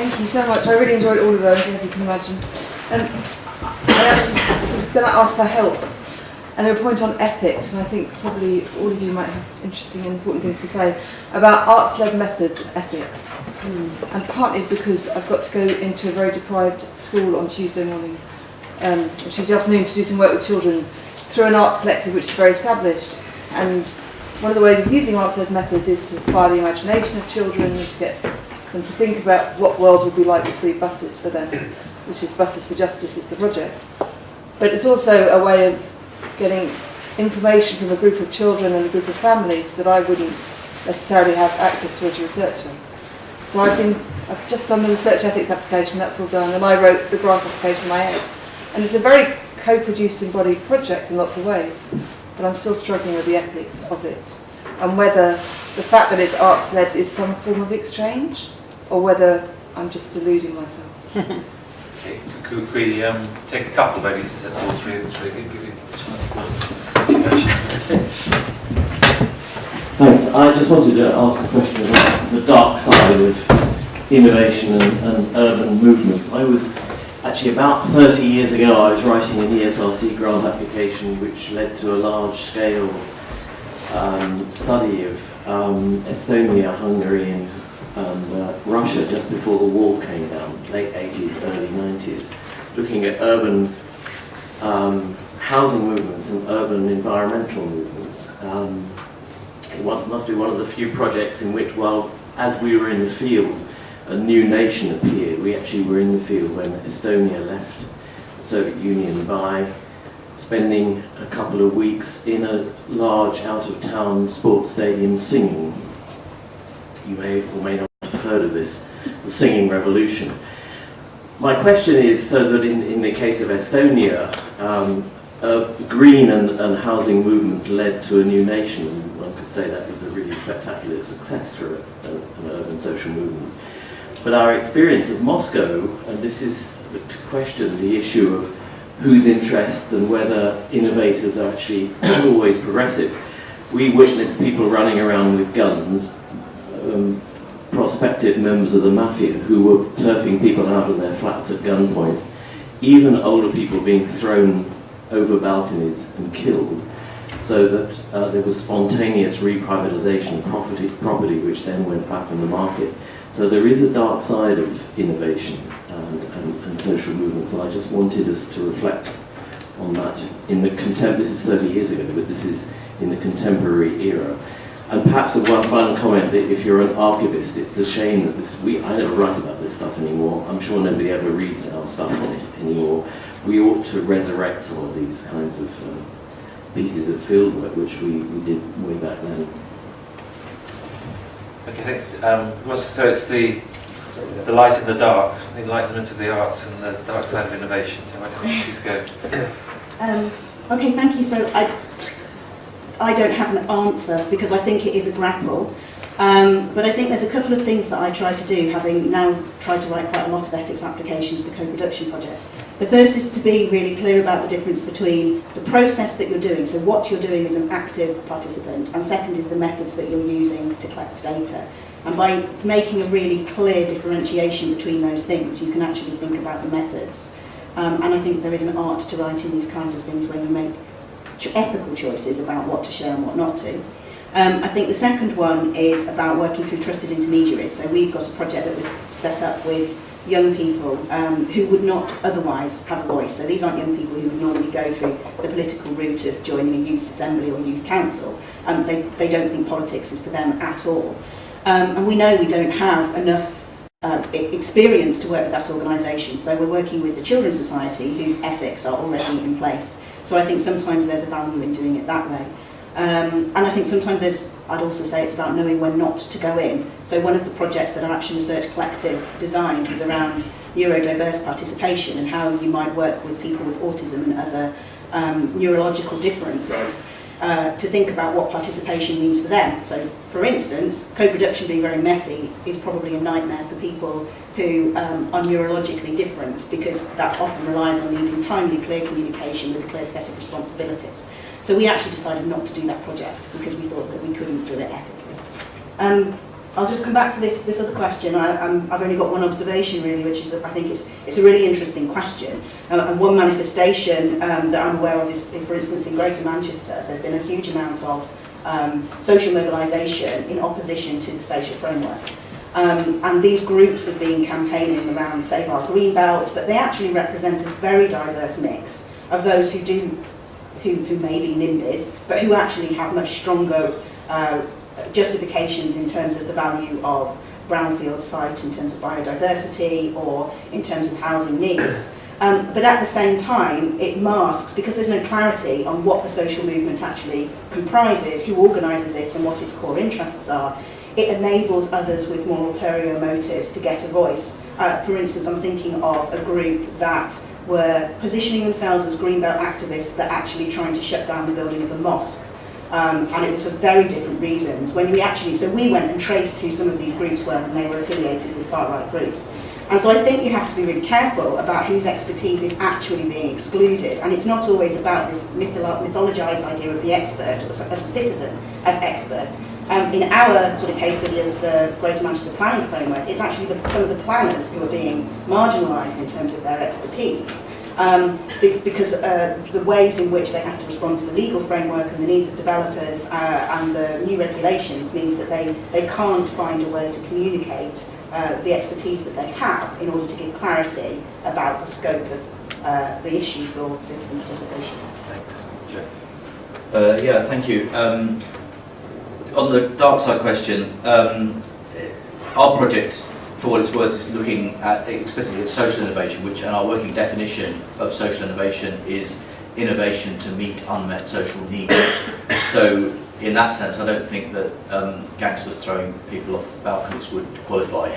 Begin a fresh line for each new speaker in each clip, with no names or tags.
Thank you so much. I really enjoyed all of those, as you can imagine. And I actually was going to ask for help and a point on ethics, and I think probably all of you might have interesting and important things to say about arts-led methods, ethics. And partly because I've got to go into a very deprived school on Tuesday morning, Tuesday afternoon, to do some work with children through an arts collective which is very established. And one of the ways of using arts-led methods is to fire the imagination of children and to get them to think about what world would be like with free buses for them, which is Buses for Justice is the project. But it's also a way of getting information from a group of children and a group of families that I wouldn't necessarily have access to as a researcher. So I've just done the research ethics application, that's all done, and I wrote the grant application in my head. And it's a very co-produced embodied project in lots of ways, but I'm still struggling with the ethics of it, and whether the fact that it's arts-led is some form of exchange, or whether I'm just deluding myself.
Okay, could we take a couple maybe, since that's all three of us really? Give you a chance to.
Thanks. I just wanted to ask a question about the dark side of innovation and urban movements. I was actually about 30 years ago, I was writing an ESRC grant application which led to a large-scale study of Estonia, Hungary, and Russia just before the wall came down, late 80s, early 90s, looking at urban housing movements and urban environmental movements. It must be one of the few projects in which, while as we were in the field, a new nation appeared. We actually were in the field when Estonia left the Soviet Union by spending a couple of weeks in a large out-of-town sports stadium singing. You may or may not have heard of this, the singing revolution. My question is, so that in the case of Estonia, green and housing movements led to a new nation, and one could say that was a really spectacular success for an urban social movement. But our experience of Moscow, and this is to question the issue of whose interests and whether innovators are actually always progressive. We witnessed people running around with guns, prospective members of the mafia who were turfing people out of their flats at gunpoint, even older people being thrown over balconies and killed, so that there was spontaneous reprivatization of property which then went back on the market. So there is a dark side of innovation and social movements, and I just wanted us to reflect on that in the this is 30 years ago, but this is in the contemporary era. And perhaps the one final comment, that if you're an archivist, it's a shame that I never write about this stuff anymore. I'm sure nobody ever reads our stuff on it anymore. We ought to resurrect some of these kinds of pieces of fieldwork which we did way back then.
Okay, thanks. So it's the light in the dark, the enlightenment of the arts and the dark side of innovation. So why don't you please go?
Okay, thank you. So I don't have an answer because I think it is a grapple. But I think there's a couple of things that I try to do, having now tried to write quite a lot of ethics applications for co-production projects. The first is to be really clear about the difference between the process that you're doing, so what you're doing as an active participant, and second is the methods that you're using to collect data. And by making a really clear differentiation between those things, you can actually think about the methods. And I think there is an art to writing these kinds of things where you make ethical choices about what to share and what not to. I think the second one is about working through trusted intermediaries. So we've got a project that was set up with young people who would not otherwise have a voice. So these aren't young people who would normally go through the political route of joining a youth assembly or youth council. They don't think politics is for them at all. And we know we don't have enough experience to work with that organisation. So we're working with the Children's Society, whose ethics are already in place. So I think sometimes there's a value in doing it that way. And I think sometimes I'd also say it's about knowing when not to go in. So one of the projects that our Action Research Collective designed was around neurodiverse participation and how you might work with people with autism and other neurological differences to think about what participation means for them. So for instance, co-production being very messy is probably a nightmare for people who are neurologically different, because that often relies on needing timely, clear communication with a clear set of responsibilities. So we actually decided not to do that project because we thought that we couldn't do it ethically. I'll just come back to this other question. I've only got one observation really, which is that I think it's a really interesting question. And one manifestation that I'm aware of is, for instance, in Greater Manchester, there's been a huge amount of social mobilisation in opposition to the spatial framework. And these groups have been campaigning around Save Our Greenbelt, but they actually represent a very diverse mix of those who may be NIMBYs, but who actually have much stronger justifications in terms of the value of brownfield sites, in terms of biodiversity, or in terms of housing needs. But at the same time, it masks, because there's no clarity on what the social movement actually comprises, who organises it, and what its core interests are, it enables others with more ulterior motives to get a voice. For instance, I'm thinking of a group that were positioning themselves as Greenbelt activists but actually trying to shut down the building of a mosque. And it was for very different reasons. So we went and traced who some of these groups were, and they were affiliated with far-right groups. And so I think you have to be really careful about whose expertise is actually being excluded. And it's not always about this mythologized idea of the expert, or of the citizen as expert. In our sort of case study of the Greater Manchester Planning Framework, it's actually some of the planners who are being marginalised in terms of their expertise. Because the ways in which they have to respond to the legal framework and the needs of developers and the new regulations means that they can't find a way to communicate the expertise that they have in order to give clarity about the scope of the issue for citizen participation.
Thanks.
Yeah, thank you. On the dark side question, our project, for what it's worth, is looking at explicitly at social innovation, which, and our working definition of social innovation is innovation to meet unmet social needs. So in that sense, I don't think that gangsters throwing people off balconies would qualify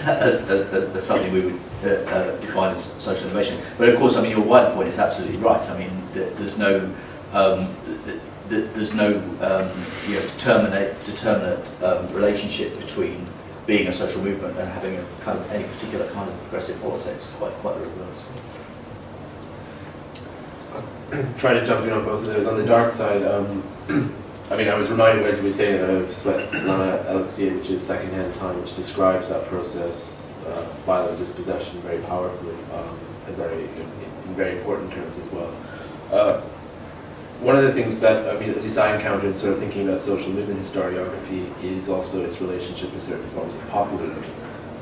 as something we would define as social innovation. But of course, I mean, your wider point is absolutely right. I mean, there's no determinate relationship between being a social movement and having a kind of any particular kind of progressive politics. Quite the reverse.
Try to jump in on both of those. On the dark side, I mean, I was reminded, as we were saying, of Lana Alexia, which is Secondhand Time, which describes that process, violent dispossession, very powerfully, and in very important terms as well. One of the things that, I mean, at least I encountered sort of thinking about social movement historiography is also its relationship to certain forms of populism.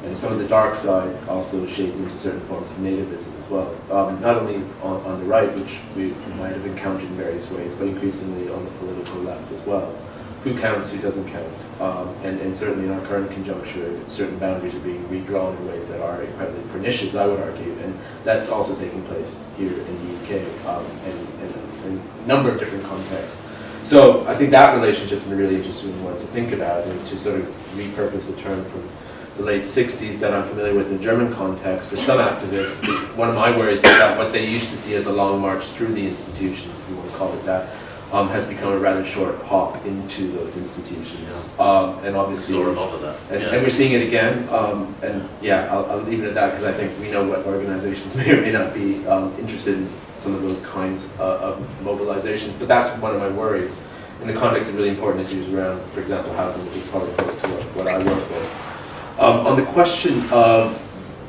And some of the dark side also shades into certain forms of nativism as well. Not only on the right, which we might have encountered in various ways, but increasingly on the political left as well. Who counts, who doesn't count? And certainly in our current conjuncture, certain boundaries are being redrawn in ways that are incredibly pernicious, I would argue. And that's also taking place here in the UK and in a number of different contexts. So I think that relationship's a really interesting one to think about, and to sort of repurpose a term from the late 60s that I'm familiar with in German context. For some activists, one of my worries is that what they used to see as a long march through the institutions, if you want to call it that, has become a rather short hop into those institutions. And obviously,
Saw a lot of that.
And we're seeing it again. And yeah, I'll leave it at that, because I think we know what organizations may or may not be interested in some of those kinds of mobilizations. But that's one of my worries in the context of really important issues around, for example, housing, which is probably close to what I work with. On the question of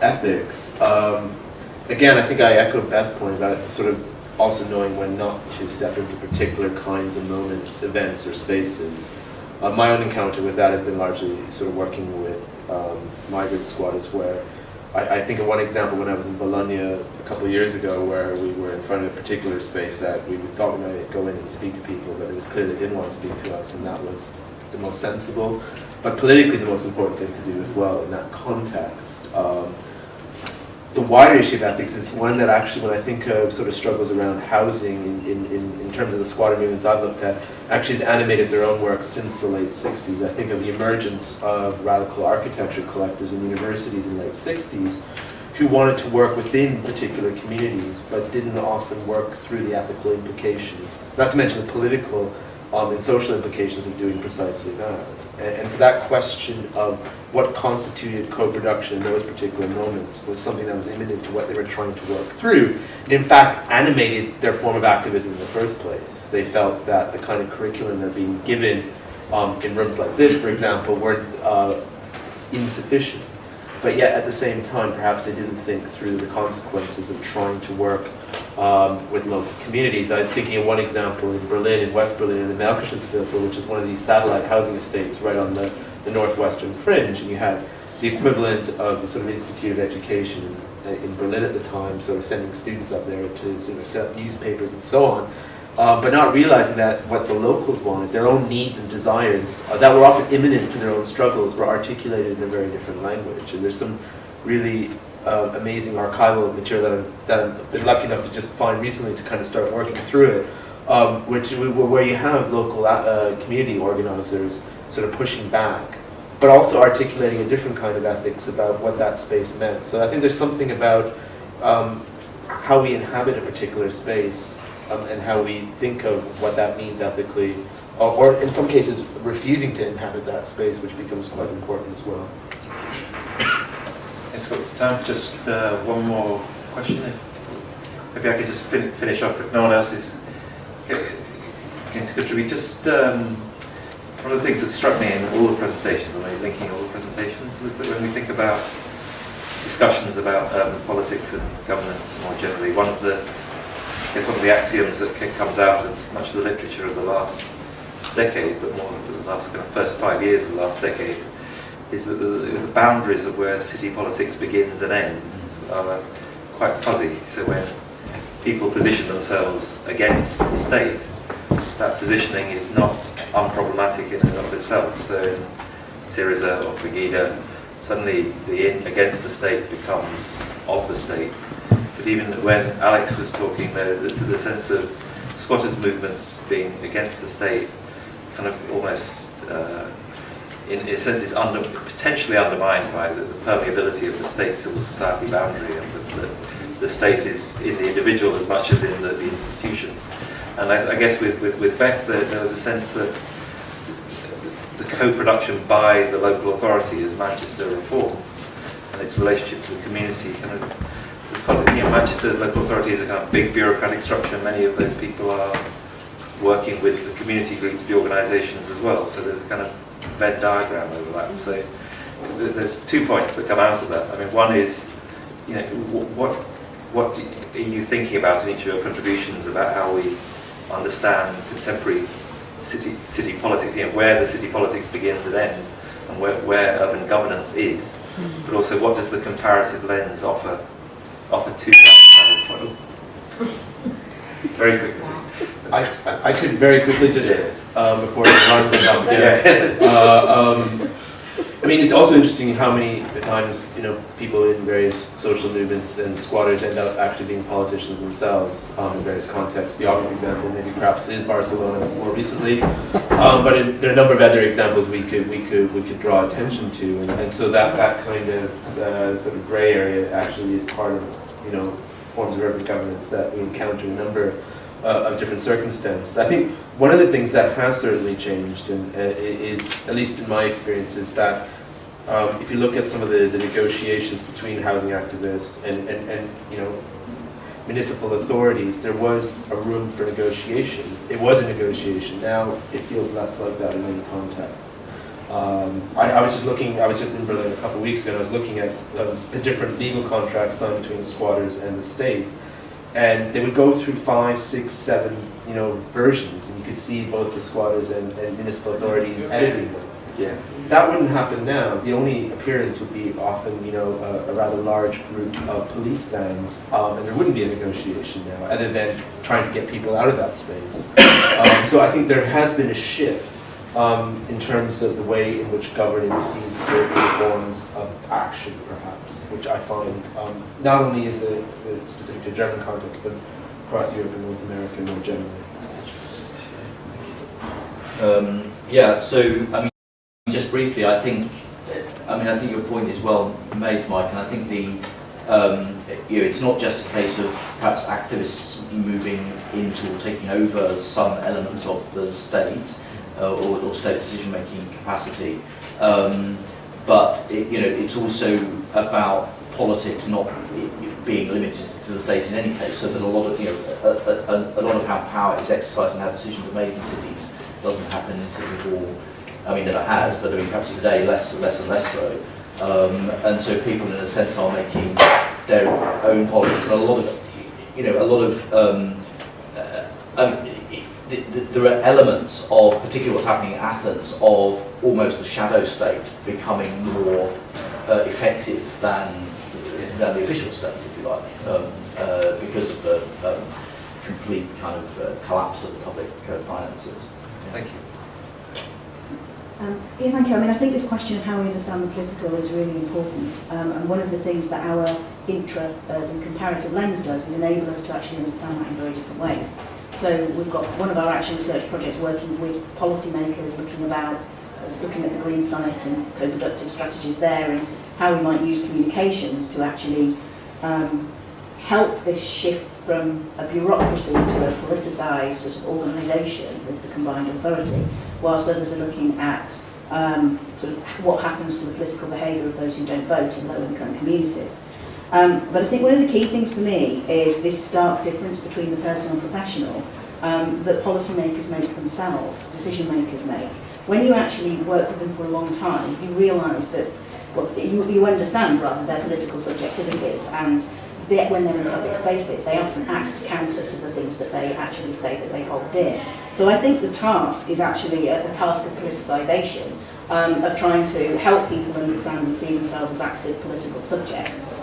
ethics, again, I think I echo Beth's point about sort of also knowing when not to step into particular kinds of moments, events, or spaces. My own encounter with that has been largely sort of working with migrant squatters, where I think of one example when I was in Bologna a couple of years ago, where we were in front of a particular space that we thought we might go in and speak to people, but it was clear they didn't want to speak to us, and that was the most sensible, but politically the most important thing to do as well in that context. The wider issue of ethics is one that actually, when I think of sort of struggles around housing in terms of the squatter movements I've looked at, actually has animated their own work since the late 60s. I think of the emergence of radical architecture collectors in universities in the late 60s who wanted to work within particular communities, but didn't often work through the ethical implications, not to mention the political and social implications of doing precisely that. And so that question of what constituted co-production in those particular moments was something that was imminent to what they were trying to work through. It in fact animated their form of activism in the first place. They felt that the kind of curriculum they're being given in rooms like this, for example, were insufficient. But yet, at the same time, perhaps they didn't think through the consequences of trying to work with local communities. I'm thinking of one example in Berlin, in West Berlin, in the Viertel, which is one of these satellite housing estates right on the northwestern fringe, and you had the equivalent of the sort of Institute of Education in Berlin at the time, sort of sending students up there to sort of set up newspapers and so on, but not realizing that what the locals wanted, their own needs and desires that were often imminent to their own struggles, were articulated in a very different language. And there's some really amazing archival material that I've been lucky enough to just find recently to kind of start working through it, where you have local community organizers sort of pushing back, but also articulating a different kind of ethics about what that space meant. So I think there's something about how we inhabit a particular space and how we think of what that means ethically, or in some cases refusing to inhabit that space, which becomes quite important as well.
It's got time for just one more question. If I could just finish off, if no one else is going to contribute. Just one of the things that struck me in all the presentations, I mean, linking all the presentations, was that when we think about discussions about urban politics and governance more generally, one of the axioms that comes out of much of the literature of the last decade, but more of the last kind of first 5 years of the last decade, is that the boundaries of where city politics begins and ends are quite fuzzy. So when people position themselves against the state, that positioning is not unproblematic in and of itself. So in Syriza or Pegida, suddenly the against the state becomes of the state. But even when Alex was talking, there's the sense of squatters' movements being against the state, kind of almost, in a sense, is potentially undermined by the permeability of the state-civil society boundary, and the state is in the individual as much as in the institution. And I guess with Beth, there was a sense that the co-production by the local authority as Manchester reforms and its relationship to the community, kind of fuzzy. Manchester local authority is a kind of big bureaucratic structure. Many of those people are working with the community groups, the organisations as well. So there's a kind of Venn diagram overlap. So there's 2 points that come out of that. I mean, one is, what are you thinking about in each of your contributions about how we understand contemporary city politics, where the city politics begins and ends, and where urban governance is, but also what does the comparative lens offer to that? Very quickly.
I could very quickly just, before I run down, I mean, it's also interesting how many times, people in various social movements and squatters end up actually being politicians themselves in various contexts. The obvious example maybe perhaps is Barcelona more recently, but there are a number of other examples we could draw attention to, and so that kind of sort of grey area actually is part of forms of urban governance that we encounter in a number of different circumstances. I think one of the things that has certainly changed, and is, at least in my experience, is that if you look at some of the negotiations between housing activists and municipal authorities, there was a room for negotiation. It was a negotiation. Now it feels less like that in many contexts. I was just in Berlin a couple of weeks ago, and I was looking at the different legal contracts signed between squatters and the state. And they would go through 5, 6, 7, versions, and you could see both the squatters and municipal authorities editing them.
Yeah.
That wouldn't happen now. The only appearance would be often, a rather large group of police vans, and there wouldn't be a negotiation now, other than trying to get people out of that space. So I think there has been a shift in terms of the way in which governance sees certain forms of action, perhaps, which I find not only is it specific to German context, but across Europe and North America more generally.
So I mean, just briefly, I think your point is well made, Mike, and I think it's not just a case of perhaps activists moving into or taking over some elements of the state. Or state decision-making capacity, but it's also about politics not being limited to the state in any case. So that a lot of how power is exercised and how decisions are made in cities doesn't happen in City Hall, I mean, never has, but I mean, perhaps today less and less so. And so people, in a sense, are making their own politics. And a lot of, there are elements of, particularly what's happening in Athens, of almost the shadow state becoming more effective than the official state, if you like, because of the complete kind of collapse of the public finances.
Thank you.
Yeah, thank you. I mean, I think this question of how we understand the political is really important. And one of the things that our intra-urban comparative lens does is enable us to actually understand that in very different ways. So we've got one of our action research projects working with policymakers looking at the green site and co-productive strategies there, and how we might use communications to actually help this shift from a bureaucracy to a politicised sort of organisation with the combined authority, whilst others are looking at sort of what happens to the political behaviour of those who don't vote in low-income communities. But I think one of the key things for me is this stark difference between the personal and professional that policymakers make themselves, decision makers make. When you actually work with them for a long time, you realise that, well, you understand rather their political subjectivities, and when they're in public spaces, they often act counter to the things that they actually say that they hold dear. So I think the task is actually a task of politicisation, of trying to help people understand and see themselves as active political subjects,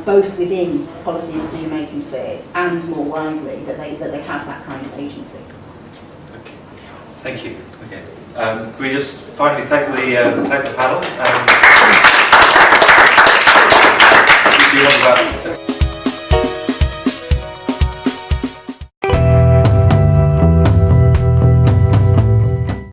both within policy and decision-making spheres and more widely, that they have that kind of agency.
Okay. Thank you. Okay. Can we just finally thank the panel? Do you want about